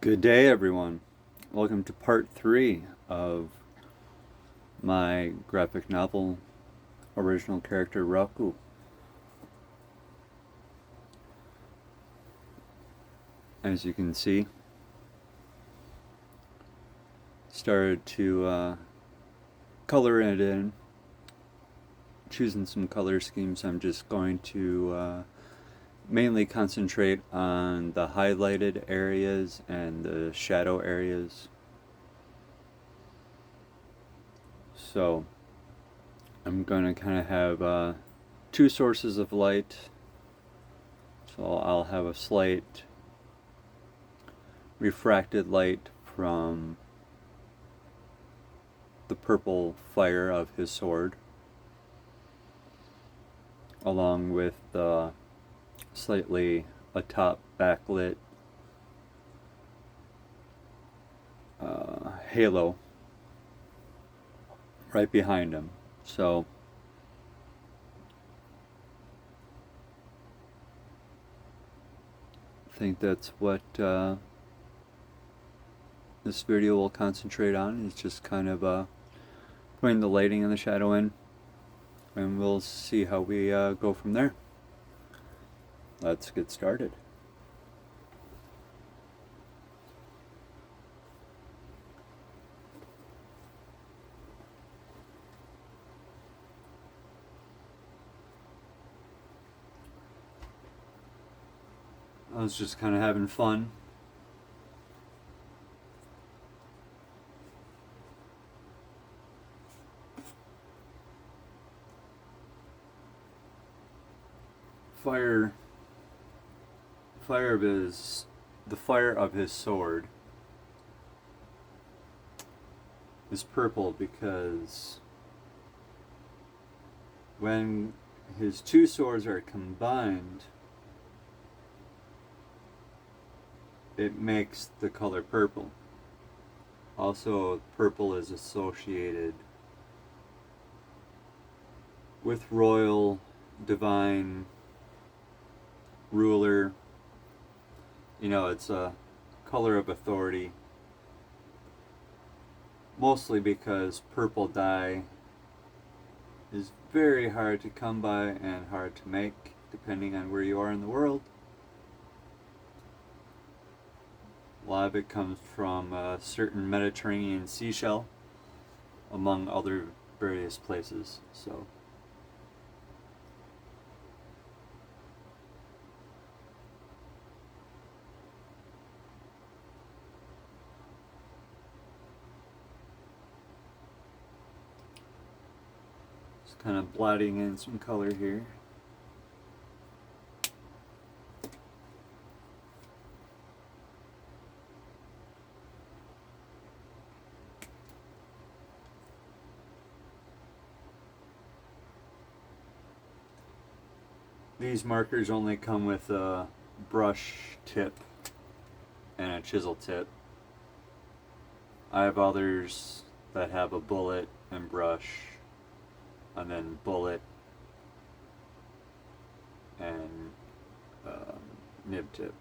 Good day, everyone. Welcome to part 3 of my graphic novel, original character Raku. As you can see, started to color it in, choosing some color schemes. I'm just going to mainly concentrate on the highlighted areas and the shadow areas. So I'm going to kind of have two sources of light. So I'll have a slight refracted light from the purple fire of his sword, along with the slightly atop backlit halo right behind him. So I think that's what this video will concentrate on, is just kind of putting the lighting and the shadow in, and we'll see how we go from there. Let's get started. I was just kind of having fun. The fire of his sword is purple because when his two swords are combined, it makes the color purple. Also, purple is associated with royal, divine, ruler. You know, it's a color of authority, mostly because purple dye is very hard to come by and hard to make, depending on where you are in the world. A lot of it comes from a certain Mediterranean seashell, among other various places. So just kind of blotting in some color here. These markers only come with a brush tip and a chisel tip. I have others that have a bullet and brush, and then bullet and nib tip.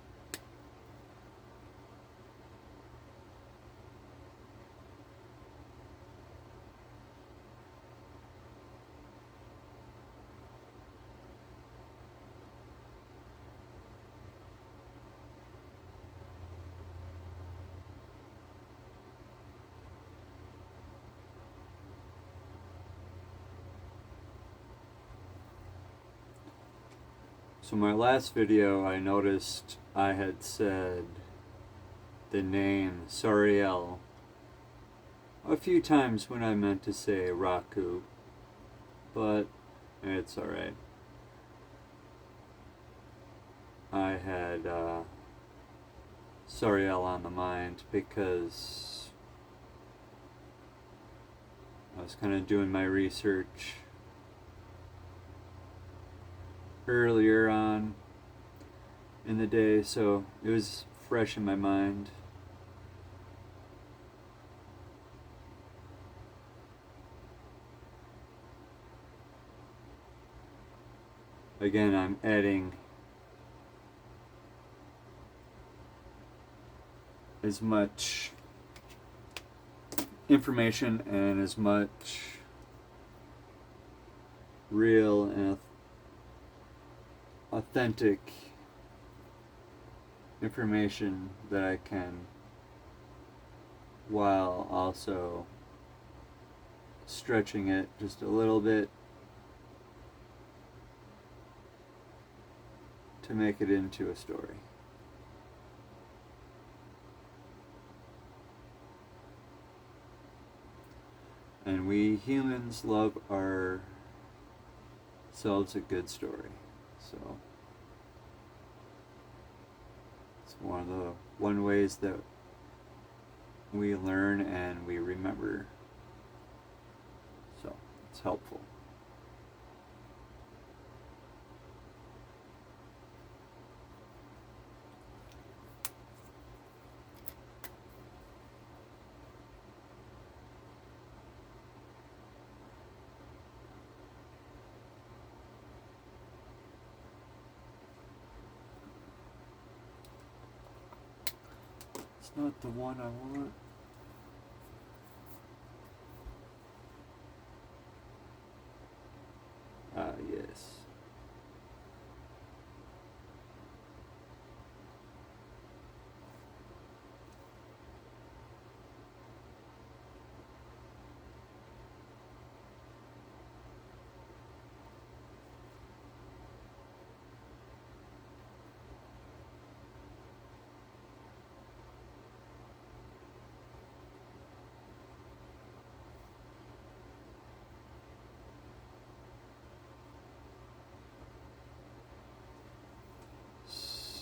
So my last video, I noticed I had said the name Sariel a few times when I meant to say Raku, but it's alright. I had Sariel on the mind because I was kind of doing my research earlier on in the day, so it was fresh in my mind. Again, I'm adding as much information and as much real and authentic information that I can, while also stretching it just a little bit to make it into a story. And we humans love ourselves a good story. So it's one ways that we learn and we remember. So it's helpful. It's not the one I want. Yes.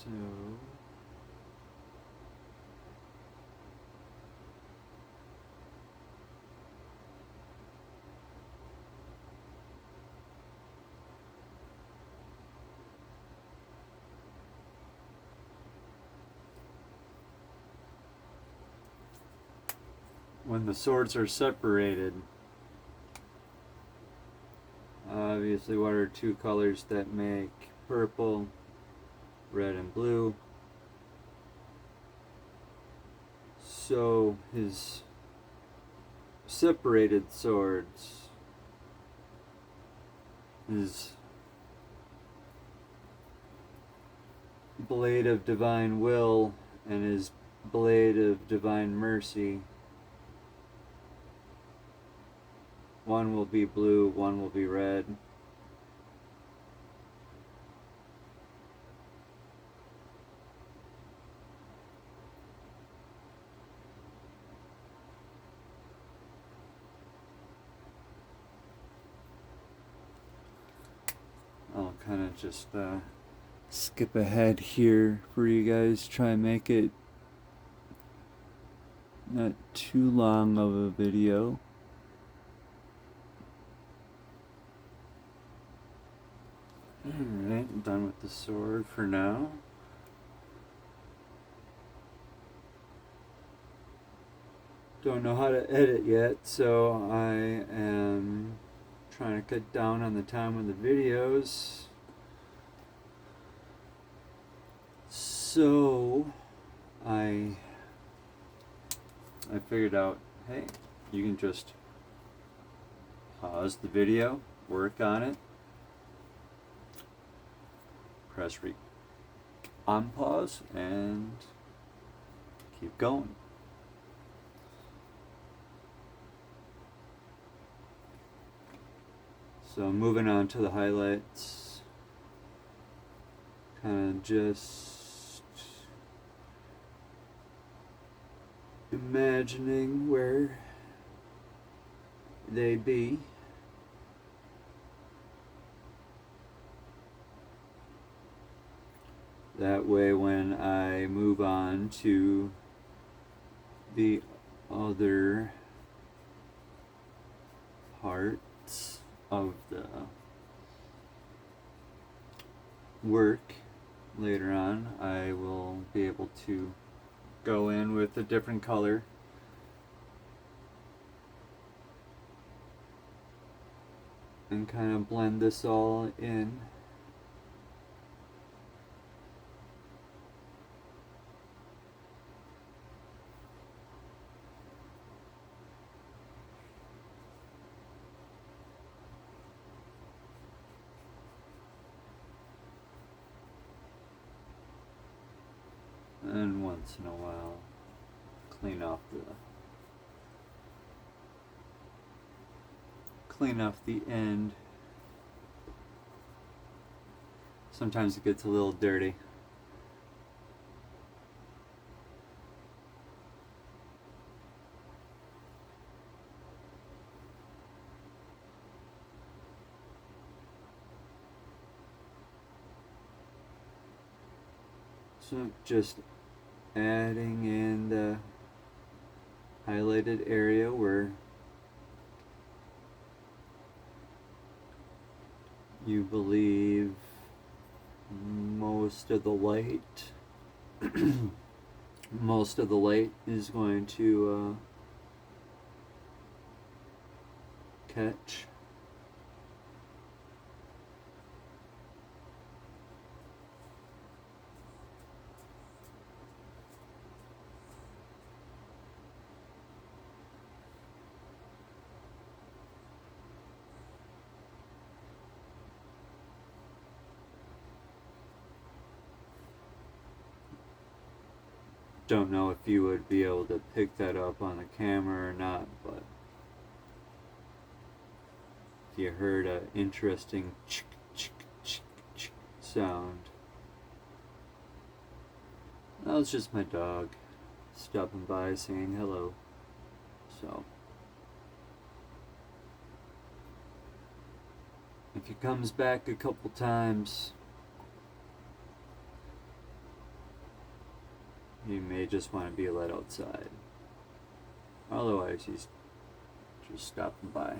So when the swords are separated, obviously what are two colors that make purple, red and blue? So his separated swords, his blade of divine will and his blade of divine mercy, one will be blue, one will be red. I'll kind of just skip ahead here for you guys, try and make it not too long of a video. Alright, I'm done with the sword for now. Don't know how to edit yet, so I am trying to cut down on the time of the videos. So I figured out, hey, you can just pause the video, work on it, press on pause, and keep going. So moving on to the highlights, kind of just imagining where they be. That way when I move on to the other parts of the work later on, I will be able to go in with a different color and kind of blend this all in. And once in a while, clean off the end. Sometimes it gets a little dirty. So just adding in the highlighted area where you believe most of the light is going to catch. Don't know if you would be able to pick that up on the camera or not, but if you heard an interesting chick chick chick chick sound, that was just my dog stopping by saying hello. So if he comes back a couple times, he may just want to be let outside. Otherwise, he's just stopping by.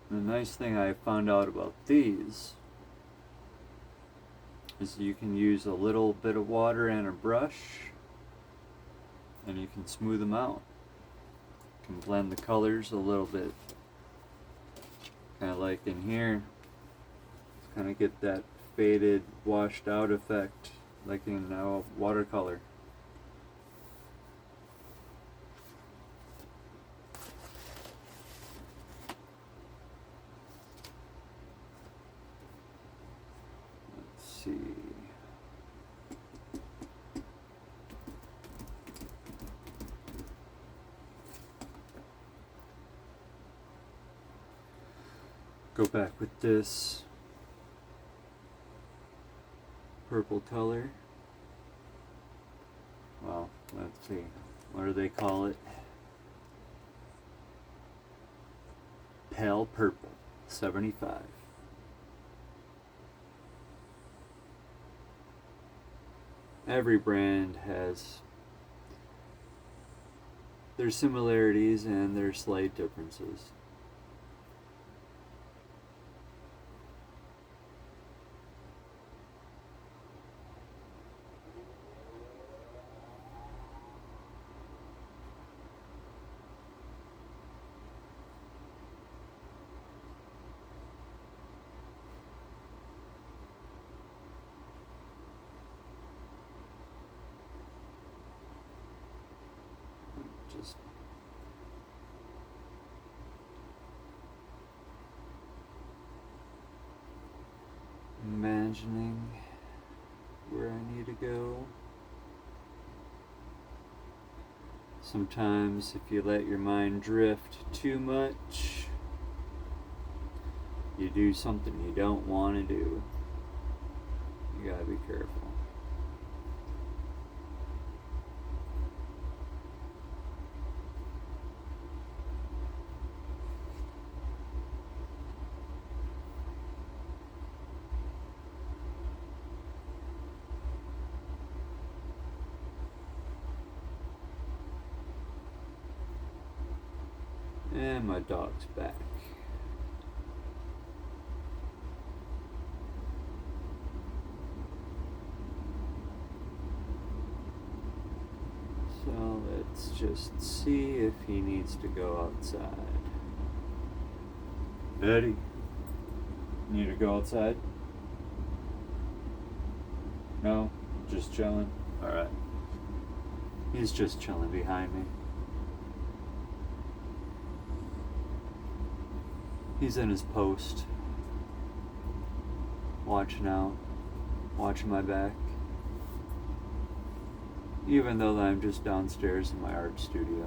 The nice thing I found out about these is you can use a little bit of water and a brush and you can smooth them out. You can blend the colors a little bit. Kind of like in here, kind of get that faded, washed out effect like in watercolor. Go back with this purple color. Well, let's see. What do they call it? Pale Purple 75. Every brand has their similarities and their slight differences. Just imagining where I need to go. Sometimes if you let your mind drift too much, you do something you don't want to do. You gotta be careful. And my dog's back. Let's just see if he needs to go outside. Eddie, need to go outside? No? Just chilling? Alright. He's just chilling behind me. He's in his post. Watching out. Watching my back. Even though I'm just downstairs in my art studio.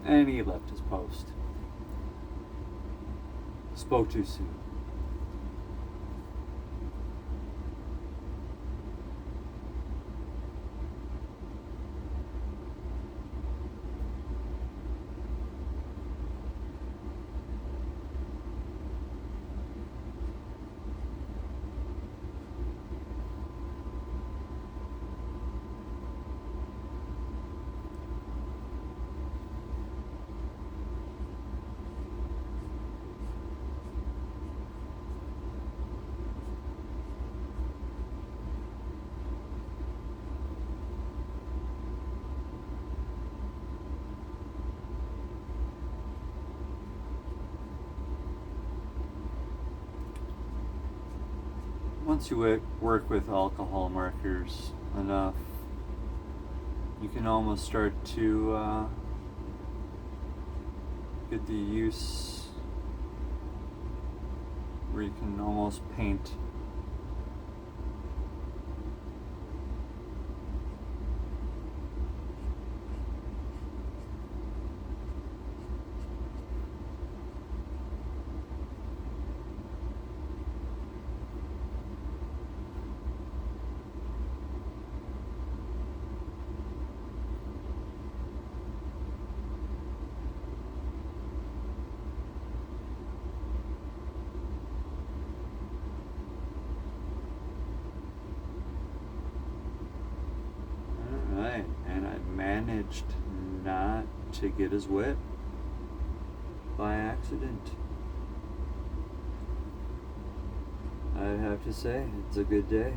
And he left his post. Spoke too soon. Once you work with alcohol markers enough, you can almost start to get the use where you can almost paint. And I managed not to get as wet by accident. I'd have to say, it's a good day.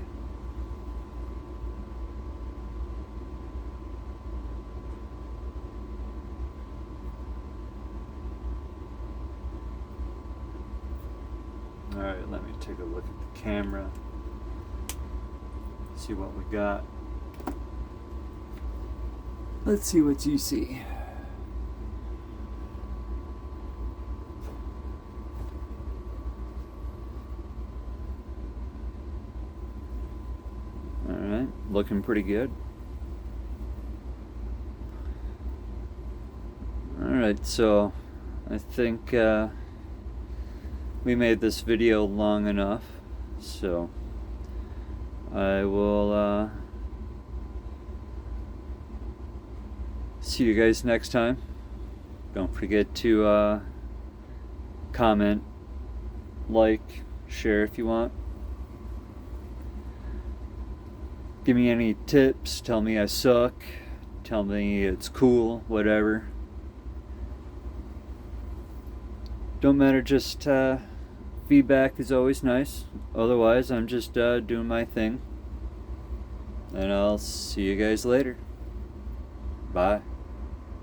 Alright, let me take a look at the camera. See what we got. Let's see what you see. Alright, looking pretty good. Alright, so I think we made this video long enough, so I will see you guys next time. Don't forget to comment, like, share if you want. Give me any tips, tell me I suck, tell me it's cool, whatever. Don't matter, just feedback is always nice. Otherwise, I'm just doing my thing. And I'll see you guys later. Bye.